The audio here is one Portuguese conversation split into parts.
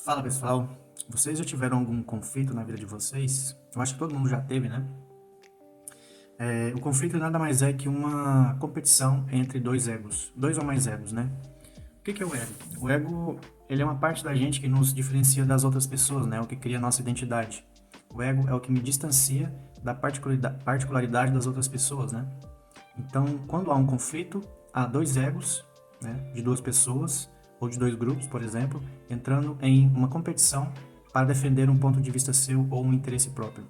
Fala pessoal, vocês já tiveram algum conflito na vida de vocês? Eu acho que todo mundo já teve, né? O conflito nada mais é que uma competição entre dois egos, dois ou mais egos, né? O que é o ego? O ego, ele é uma parte da gente que nos diferencia das outras pessoas, né? O que cria a nossa identidade. O ego é o que me distancia da particularidade das outras pessoas, né? Então, quando há um conflito, há dois egos, né, de duas pessoas ou de dois grupos, por exemplo, entrando em uma competição para defender um ponto de vista seu ou um interesse próprio.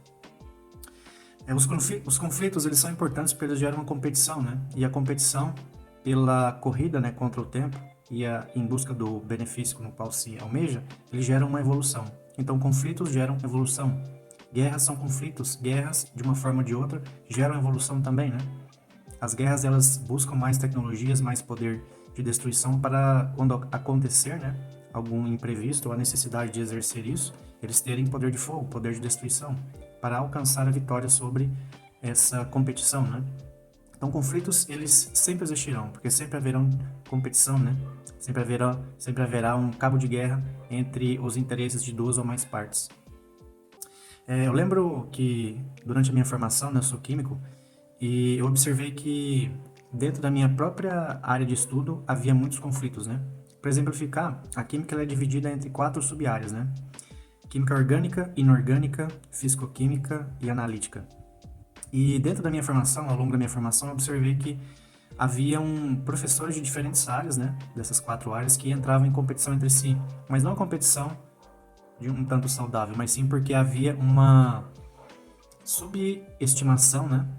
Os conflitos eles são importantes porque eles geram uma competição, né? E a competição pela corrida, né, contra o tempo em busca do benefício no qual se almeja, ele gera uma evolução. Então, conflitos geram evolução. Guerras são conflitos, guerras de uma forma ou de outra geram evolução também, né? As guerras elas buscam mais tecnologias, mais poder de destruição para quando acontecer, né, algum imprevisto ou a necessidade de exercer isso, eles terem poder de fogo, poder de destruição, para alcançar a vitória sobre essa competição, né? Então, conflitos eles sempre existirão, porque sempre haverá competição, né? Sempre haverá um cabo de guerra entre os interesses de duas ou mais partes. Eu lembro que durante a minha formação, né, eu sou químico, e eu observei que dentro da minha própria área de estudo havia muitos conflitos, né? Para exemplificar, a química ela é dividida entre quatro sub-áreas, né? Química orgânica, inorgânica, fisicoquímica e analítica. E dentro da minha formação, ao longo da minha formação, eu observei que haviam professores de diferentes áreas, né? Dessas quatro áreas que entravam em competição entre si, mas não competição de um tanto saudável, mas sim porque havia uma subestimação, né?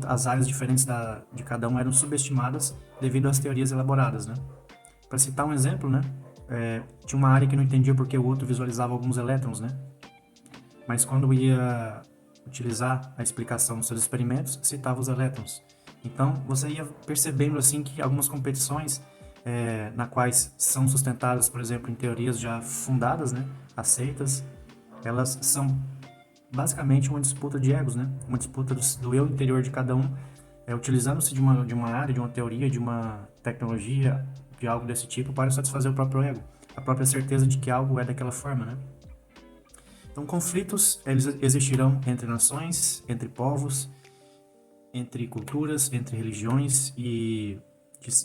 As áreas diferentes de cada um eram subestimadas devido às teorias elaboradas, né? Para citar um exemplo, né? Tinha uma área que não entendia porque o outro visualizava alguns elétrons, né? Mas quando ia utilizar a explicação dos seus experimentos, citava os elétrons. Então, você ia percebendo assim que algumas competições na quais são sustentadas, por exemplo, em teorias já fundadas, né, aceitas, elas são basicamente uma disputa de egos, né? Uma disputa do eu interior de cada um, utilizando-se de uma área, de uma teoria, de uma tecnologia, de algo desse tipo para satisfazer o próprio ego, a própria certeza de que algo é daquela forma, né? Então, conflitos eles existirão entre nações, entre povos, entre culturas, entre religiões e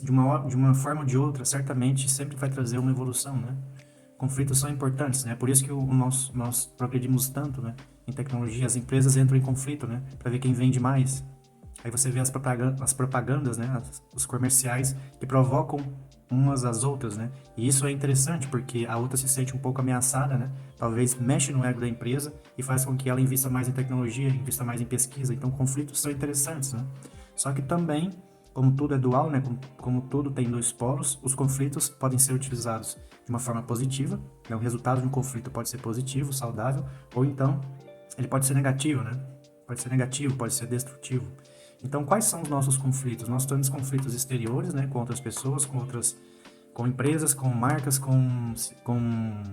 de uma forma ou de outra, certamente sempre vai trazer uma evolução, né? Conflitos são importantes, né? Por isso que nós progredimos tanto, né? Em tecnologia, as empresas entram em conflito, né? Para ver quem vende mais. Aí você vê as propagandas, né? Os comerciais que provocam umas às outras, né? E isso é interessante porque a outra se sente um pouco ameaçada, né? Talvez mexe no ego da empresa e faz com que ela invista mais em tecnologia, invista mais em pesquisa. Então, conflitos são interessantes, né? Só que também, como tudo é dual, né? Como tudo tem dois polos, os conflitos podem ser utilizados de uma forma positiva, né? O resultado de um conflito pode ser positivo, saudável, ou então ele pode ser negativo, né? Pode ser negativo, pode ser destrutivo. Então, quais são os nossos conflitos? Nós temos conflitos exteriores, né, com outras pessoas, com empresas, com marcas, com, com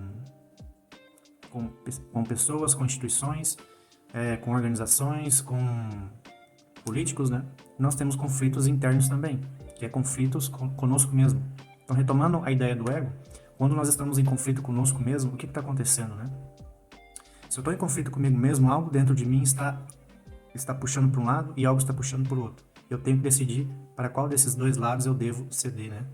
pessoas, com instituições, com organizações, com políticos, né? Nós temos conflitos internos também, que é conflitos conosco mesmo. Então, retomando a ideia do ego, quando nós estamos em conflito conosco mesmo, o que está acontecendo, né? Se eu estou em conflito comigo mesmo, algo dentro de mim está puxando para um lado e algo está puxando para o outro. Eu tenho que decidir para qual desses dois lados eu devo ceder, né?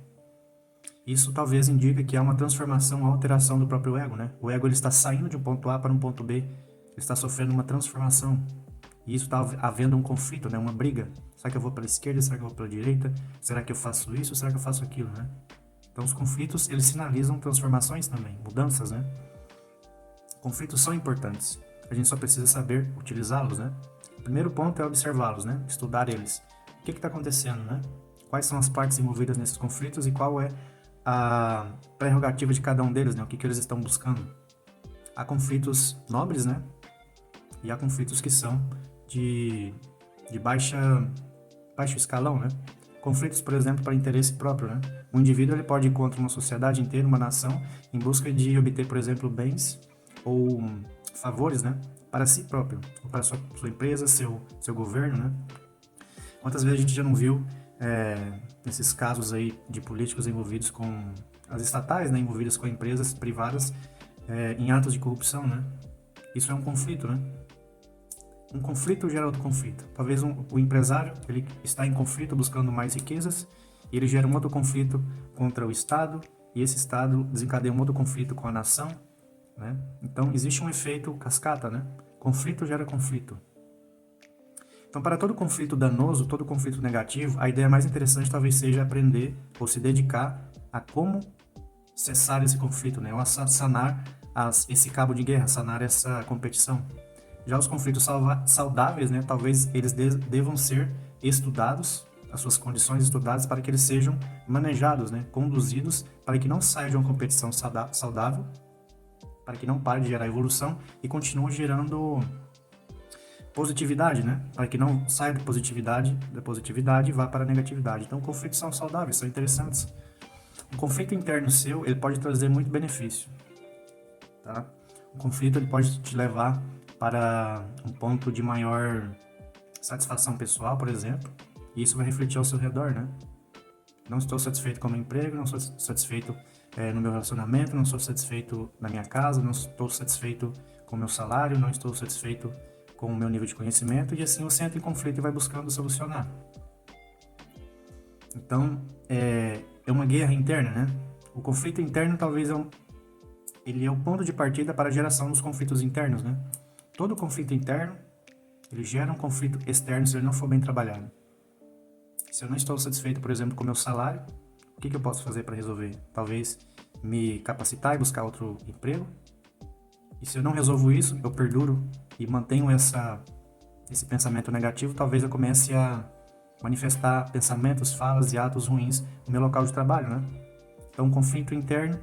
Isso talvez indique que há uma transformação, uma alteração do próprio ego, né? O ego ele está saindo de um ponto A para um ponto B, ele está sofrendo uma transformação. E isso está havendo um conflito, né? Uma briga. Será que eu vou pela esquerda? Será que eu vou pela direita? Será que eu faço isso? Será que eu faço aquilo, né? Então os conflitos, eles sinalizam transformações também, mudanças, né? Conflitos são importantes. A gente só precisa saber utilizá-los, né? O primeiro ponto é observá-los, né? Estudar eles. O que está acontecendo, né? Quais são as partes envolvidas nesses conflitos e qual é a prerrogativa de cada um deles, né? O que eles estão buscando. Há conflitos nobres, né? E há conflitos que são de baixo escalão, né? Conflitos, por exemplo, para interesse próprio, né? O indivíduo ele pode ir contra uma sociedade inteira, uma nação, em busca de obter, por exemplo, bens ou favores, né? Para si próprio, ou para sua empresa, seu governo, né? Quantas vezes a gente já não viu esses casos aí de políticos envolvidos com as estatais, né, envolvidas com empresas privadas em atos de corrupção, né? Isso é um conflito, né? Um conflito gera outro conflito. Talvez o empresário, ele está em conflito buscando mais riquezas, e ele gera um outro conflito contra o Estado, e esse Estado desencadeia um outro conflito com a nação, né? Então, existe um efeito cascata, né? Conflito gera conflito. Então, para todo conflito danoso, todo conflito negativo, a ideia mais interessante talvez seja aprender ou se dedicar a como cessar esse conflito, né? Ou sanar esse cabo de guerra, sanar essa competição. Já os conflitos saudáveis, né? Talvez eles devam ser estudados, as suas condições estudadas para que eles sejam manejados, né? Conduzidos para que não saia de uma competição saudável, para que não pare de gerar evolução e continue gerando positividade, né? Para que não saia da positividade e vá para a negatividade. Então, conflitos são saudáveis, são interessantes. Um conflito interno seu, ele pode trazer muito benefício, tá? Um conflito, ele pode te levar para um ponto de maior satisfação pessoal, por exemplo, e isso vai refletir ao seu redor, né? Não estou satisfeito com o meu emprego, não estou satisfeito no meu relacionamento, não estou satisfeito na minha casa, não estou satisfeito com o meu salário, não estou satisfeito com o meu nível de conhecimento, e assim você entra em conflito e vai buscando solucionar. Então, é uma guerra interna, né? O conflito interno talvez ele é o ponto de partida para a geração dos conflitos internos, né? Todo conflito interno, ele gera um conflito externo se ele não for bem trabalhado. Se eu não estou satisfeito, por exemplo, com o meu salário, o que eu posso fazer para resolver? Talvez me capacitar e buscar outro emprego. E se eu não resolvo isso, eu perduro e mantenho esse pensamento negativo, talvez eu comece a manifestar pensamentos, falas e atos ruins no meu local de trabalho, né? Então, um conflito interno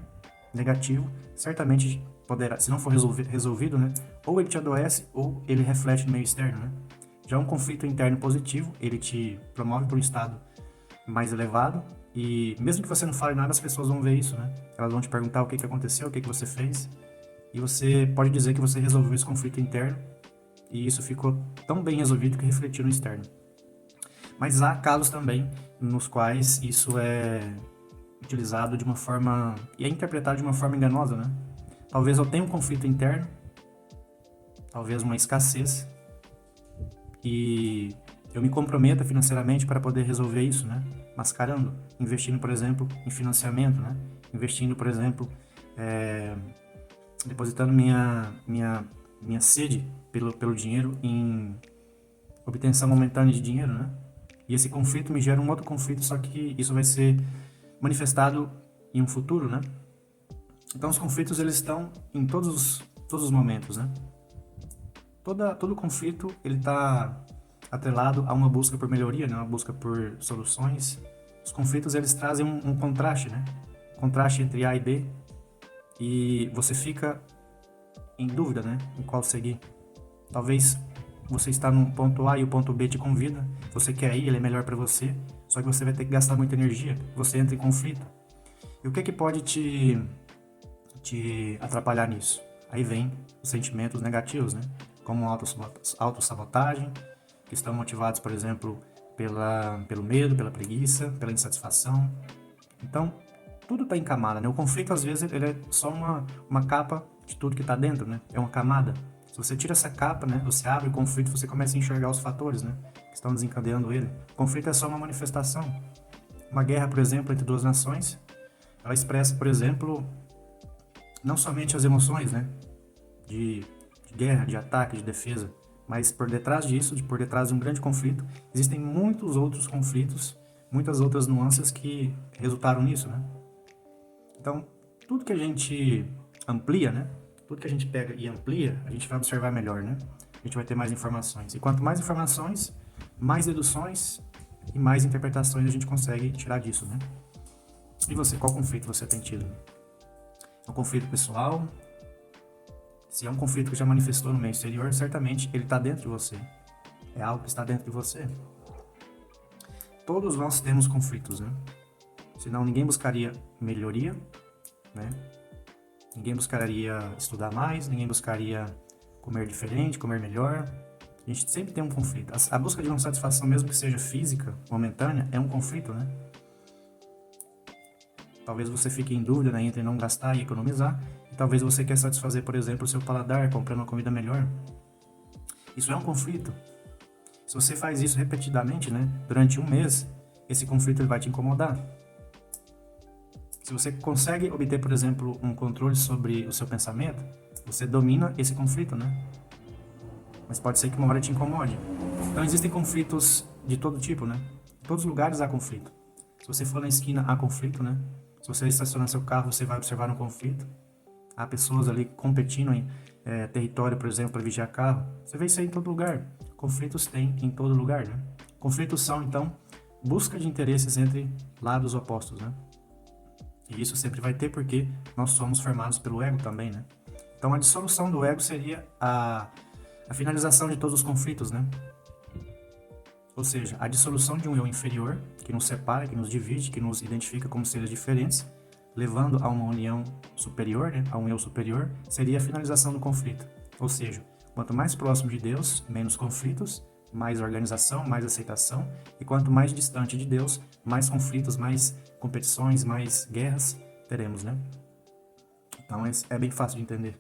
negativo certamente poderá, se não for resolvido, né? Ou ele te adoece ou ele reflete no meio externo, né? Já um conflito interno positivo, ele te promove para um estado mais elevado e mesmo que você não fale nada, as pessoas vão ver isso, né? Elas vão te perguntar o que aconteceu, o que você fez, e você pode dizer que você resolveu esse conflito interno e isso ficou tão bem resolvido que refletiu no externo. Mas há casos também nos quais isso é utilizado de uma forma e é interpretado de uma forma enganosa, né? Talvez eu tenha um conflito interno, talvez uma escassez, e eu me comprometa financeiramente para poder resolver isso, né? Mascarando, investindo, por exemplo, em financiamento, né? Investindo, por exemplo, depositando minha sede pelo dinheiro em obtenção momentânea de dinheiro, né? E esse conflito me gera um outro conflito, só que isso vai ser manifestado em um futuro, né? Então, os conflitos, eles estão em todos os momentos, né? Todo conflito, ele está atrelado a uma busca por melhoria, né? Uma busca por soluções. Os conflitos, eles trazem um contraste, né? Contraste entre A e B, e você fica em dúvida, né? Em qual seguir. Talvez você está no ponto A e o ponto B te convida, você quer ir, ele é melhor para você, só que você vai ter que gastar muita energia, você entra em conflito. E o que pode te atrapalhar nisso? Aí vem os sentimentos negativos, né? Como autossabotagem, que estão motivados, por exemplo, pelo medo, pela preguiça, pela insatisfação. Então, tudo está em camada, né? O conflito, às vezes, ele é só uma capa de tudo que está dentro, né? É uma camada. Se você tira essa capa, né? Você abre o conflito, você começa a enxergar os fatores, né? Que estão desencadeando ele. O conflito é só uma manifestação. Uma guerra, por exemplo, entre duas nações, ela expressa, por exemplo, não somente as emoções, né? De guerra, de ataque, de defesa, mas por detrás disso, por detrás de um grande conflito, existem muitos outros conflitos, muitas outras nuances que resultaram nisso, né? Então, tudo que a gente amplia, né? Tudo que a gente pega e amplia, a gente vai observar melhor, né? A gente vai ter mais informações. E quanto mais informações, mais deduções e mais interpretações a gente consegue tirar disso, né? E você, qual conflito você tem tido? É um conflito pessoal? Se é um conflito que já manifestou no meio exterior, certamente ele está dentro de você. É algo que está dentro de você. Todos nós temos conflitos, né? Senão ninguém buscaria melhoria, né? Ninguém buscaria estudar mais, ninguém buscaria comer diferente, comer melhor. A gente sempre tem um conflito. A busca de uma satisfação, mesmo que seja física, momentânea, é um conflito, né? Talvez você fique em dúvida, né, entre não gastar e economizar. E talvez você quer satisfazer, por exemplo, o seu paladar comprando uma comida melhor. Isso é um conflito. Se você faz isso repetidamente, né, durante um mês, esse conflito ele vai te incomodar. Se você consegue obter, por exemplo, um controle sobre o seu pensamento, você domina esse conflito, né? Mas pode ser que uma hora te incomode. Então existem conflitos de todo tipo, né? Em todos os lugares há conflito. Se você for na esquina, há conflito, né? Se você estacionar seu carro, você vai observar um conflito. Há pessoas ali competindo em território, por exemplo, para vigiar carro. Você vê isso aí em todo lugar. Conflitos tem em todo lugar, né? Conflitos são, então, busca de interesses entre lados opostos, né? E isso sempre vai ter porque nós somos formados pelo ego também, né? Então a dissolução do ego seria a finalização de todos os conflitos, né? Ou seja, a dissolução de um eu inferior, que nos separa, que nos divide, que nos identifica como seres diferentes, levando a uma união superior, né? A um eu superior, seria a finalização do conflito. Ou seja, quanto mais próximo de Deus, menos conflitos, mais organização, mais aceitação, e quanto mais distante de Deus, mais conflitos, mais competições, mais guerras teremos, né? Então é bem fácil de entender.